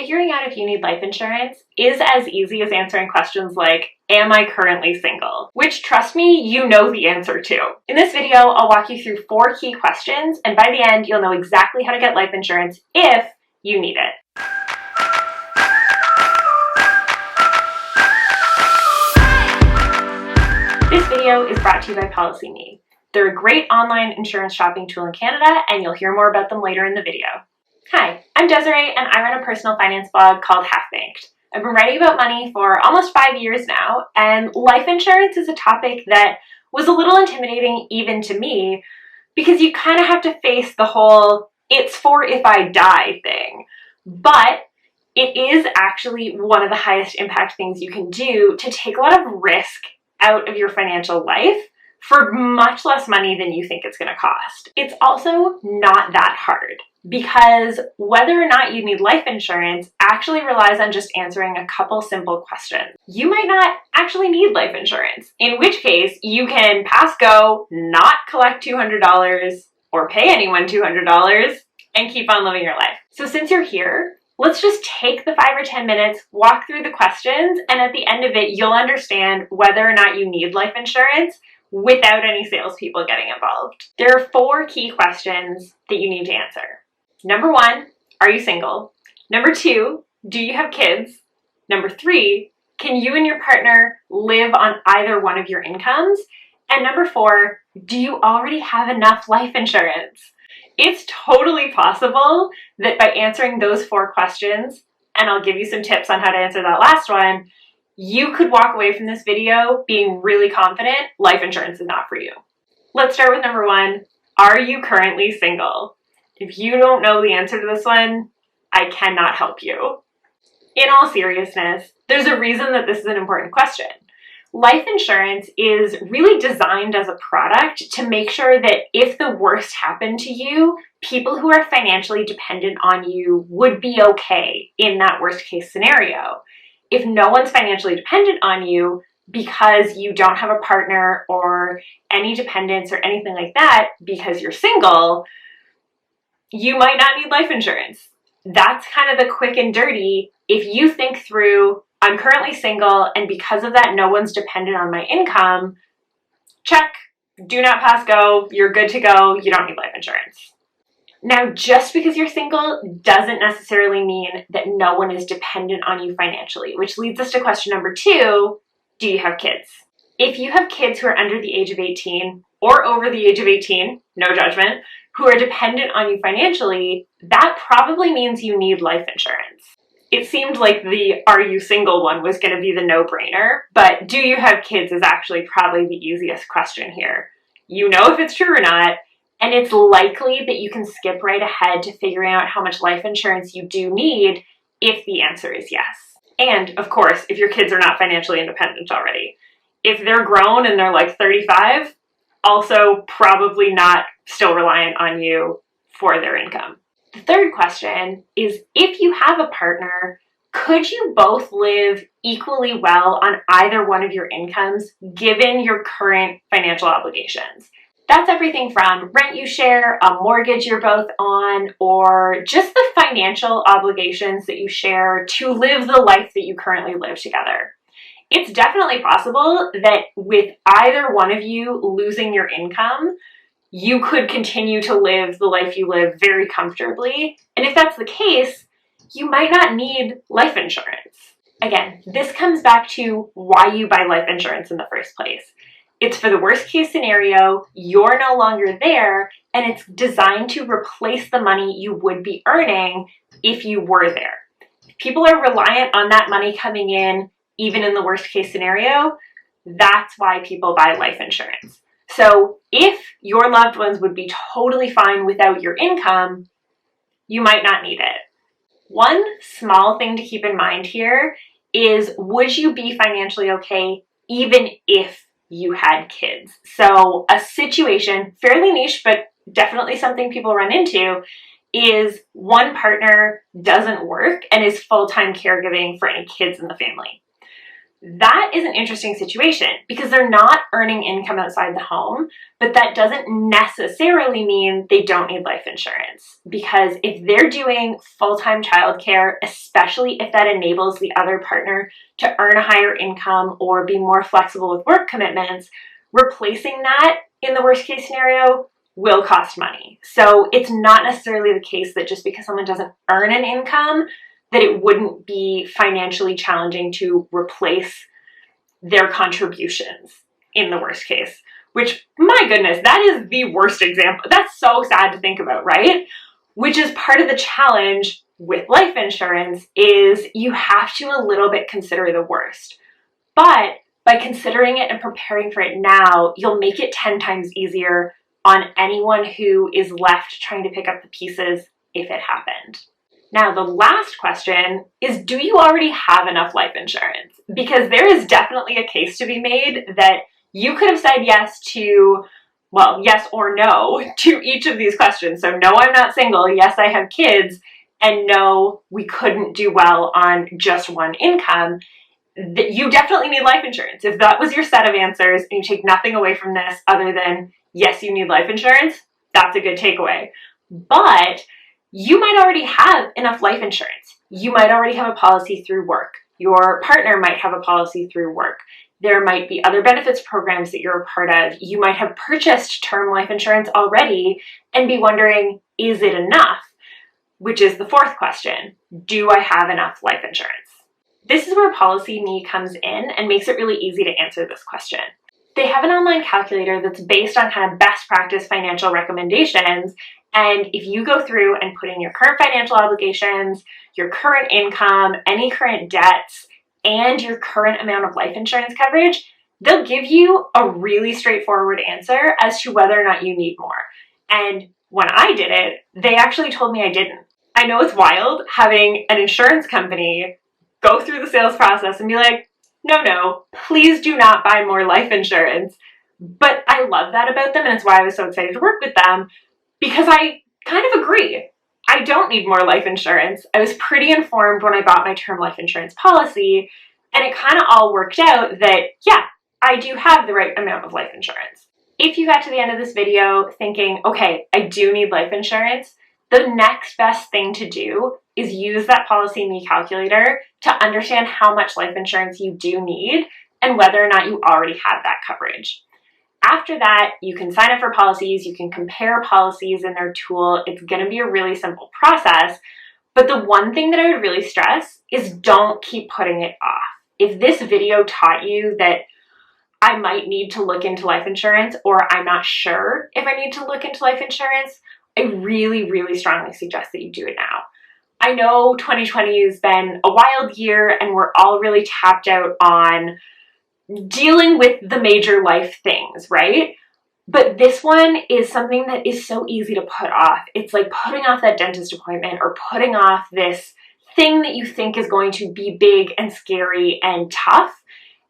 figuring out if you need life insurance is as easy as answering questions like, am I currently single? Which, trust me, you know the answer to. In this video, I'll walk you through 4 key questions, and by the end, you'll know exactly how to get life insurance if you need it. This video is brought to you by PolicyMe. They're a great online insurance shopping tool in Canada, and you'll hear more about them later in the video. Hi, I'm Desiree, and I run a personal finance blog called Half Banked. I've been writing about money for almost 5 years now, and life insurance is a topic that was a little intimidating even to me because you kind of have to face the whole "it's for if I die" thing. But it is actually one of the highest impact things you can do to take a lot of risk out of your financial life for much less money than you think it's going to cost. It's also not that hard because whether or not you need life insurance actually relies on just answering a couple simple questions. You might not actually need life insurance, in which case you can pass go, not collect $200 or pay anyone $200 and keep on living your life. So since you're here, let's just take the 5 or 10 minutes, walk through the questions, and at the end of it, you'll understand whether or not you need life insurance without any salespeople getting involved. There are 4 key questions that you need to answer. Number 1, are you single? Number 2, do you have kids? Number 3, can you and your partner live on either one of your incomes? And number 4, do you already have enough life insurance? It's totally possible that by answering those 4 questions, and I'll give you some tips on how to answer that last one, you could walk away from this video being really confident life insurance is not for you. Let's start with number 1. Are you currently single? If you don't know the answer to this one, I cannot help you. In all seriousness, there's a reason that this is an important question. Life insurance is really designed as a product to make sure that if the worst happened to you, people who are financially dependent on you would be okay in that worst case scenario. If no one's financially dependent on you because you don't have a partner or any dependents or anything like that because you're single, you might not need life insurance. That's kind of the quick and dirty. If you think through, I'm currently single, and because of that, no one's dependent on my income, check, do not pass go, you're good to go, you don't need life insurance. Now, just because you're single doesn't necessarily mean that no one is dependent on you financially, which leads us to question number 2, do you have kids? If you have kids who are under the age of 18 or over the age of 18, no judgment, who are dependent on you financially, that probably means you need life insurance. It seemed like the are you single one was going to be the no-brainer, but do you have kids is actually probably the easiest question here. You know if it's true or not, and it's likely that you can skip right ahead to figuring out how much life insurance you do need if the answer is yes. And of course, if your kids are not financially independent already. If they're grown and they're like 35, also probably not still reliant on you for their income. The third question is, if you have a partner, could you both live equally well on either one of your incomes given your current financial obligations? That's everything from rent you share, a mortgage you're both on, or just the financial obligations that you share to live the life that you currently live together. It's definitely possible that with either one of you losing your income, you could continue to live the life you live very comfortably. And if that's the case, you might not need life insurance. Again, this comes back to why you buy life insurance in the first place. It's for the worst case scenario, you're no longer there, and it's designed to replace the money you would be earning if you were there. If people are reliant on that money coming in, even in the worst case scenario, that's why people buy life insurance. So if your loved ones would be totally fine without your income, you might not need it. One small thing to keep in mind here is, would you be financially okay even if you had kids? So a situation, fairly niche, but definitely something people run into, is one partner doesn't work and is full-time caregiving for any kids in the family. That is an interesting situation because they're not earning income outside the home, but that doesn't necessarily mean they don't need life insurance. Because if they're doing full-time childcare, especially if that enables the other partner to earn a higher income or be more flexible with work commitments, replacing that in the worst case scenario will cost money. So it's not necessarily the case that just because someone doesn't earn an income, that it wouldn't be financially challenging to replace their contributions in the worst case. Which, my goodness, that is the worst example. That's so sad to think about, right? Which is part of the challenge with life insurance is you have to a little bit consider the worst. But by considering it and preparing for it now, you'll make it 10 times easier on anyone who is left trying to pick up the pieces if it happened. Now, the last question is, do you already have enough life insurance? Because there is definitely a case to be made that you could have said yes to, well, yes or no to each of these questions. So no, I'm not single. Yes, I have kids. And no, we couldn't do well on just one income. You definitely need life insurance. If that was your set of answers and you take nothing away from this other than, yes, you need life insurance, that's a good takeaway. But you might already have enough life insurance. You might already have a policy through work. Your partner might have a policy through work. There might be other benefits programs that you're a part of. You might have purchased term life insurance already and be wondering, is it enough? Which is the fourth question. Do I have enough life insurance? This is where PolicyMe comes in and makes it really easy to answer this question. They have an online calculator that's based on kind of best practice financial recommendations. And if you go through and put in your current financial obligations, your current income, any current debts, and your current amount of life insurance coverage, they'll give you a really straightforward answer as to whether or not you need more. And when I did it, they actually told me I didn't. I know it's wild having an insurance company go through the sales process and be like, no, please do not buy more life insurance. But I love that about them, and it's why I was so excited to work with them, because I kind of agree. I don't need more life insurance. I was pretty informed when I bought my term life insurance policy, and it kind of all worked out that, yeah, I do have the right amount of life insurance. If you got to the end of this video thinking, okay, I do need life insurance, the next best thing to do is use that PolicyMe calculator to understand how much life insurance you do need and whether or not you already have that coverage. After that, you can sign up for policies, you can compare policies in their tool. It's going to be a really simple process, but the one thing that I would really stress is don't keep putting it off. If this video taught you that I might need to look into life insurance, or I'm not sure if I need to look into life insurance, I really, really strongly suggest that you do it now. I know 2020 has been a wild year and we're all really tapped out on dealing with the major life things, right? But this one is something that is so easy to put off. It's like putting off that dentist appointment or putting off this thing that you think is going to be big and scary and tough.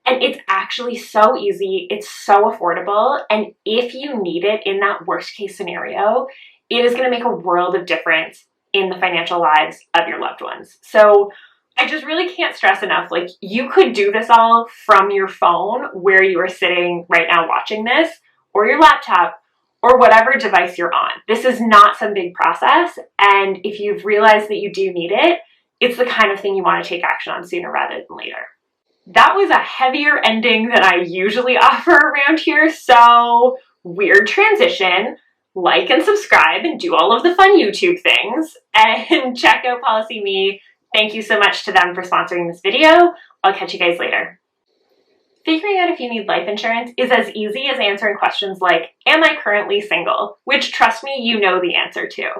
And it's actually so easy. It's so affordable. And if you need it in that worst case scenario, it is going to make a world of difference in the financial lives of your loved ones. So I just really can't stress enough, like, you could do this all from your phone where you are sitting right now watching this, or your laptop, or whatever device you're on. This is not some big process, and if you've realized that you do need it, it's the kind of thing you want to take action on sooner rather than later. That was a heavier ending than I usually offer around here, so weird transition. Like and subscribe and do all of the fun YouTube things, and check out PolicyMe. Thank you so much to them for sponsoring this video. I'll catch you guys later. Figuring out if you need life insurance is as easy as answering questions like, am I currently single? Which, trust me, you know the answer to.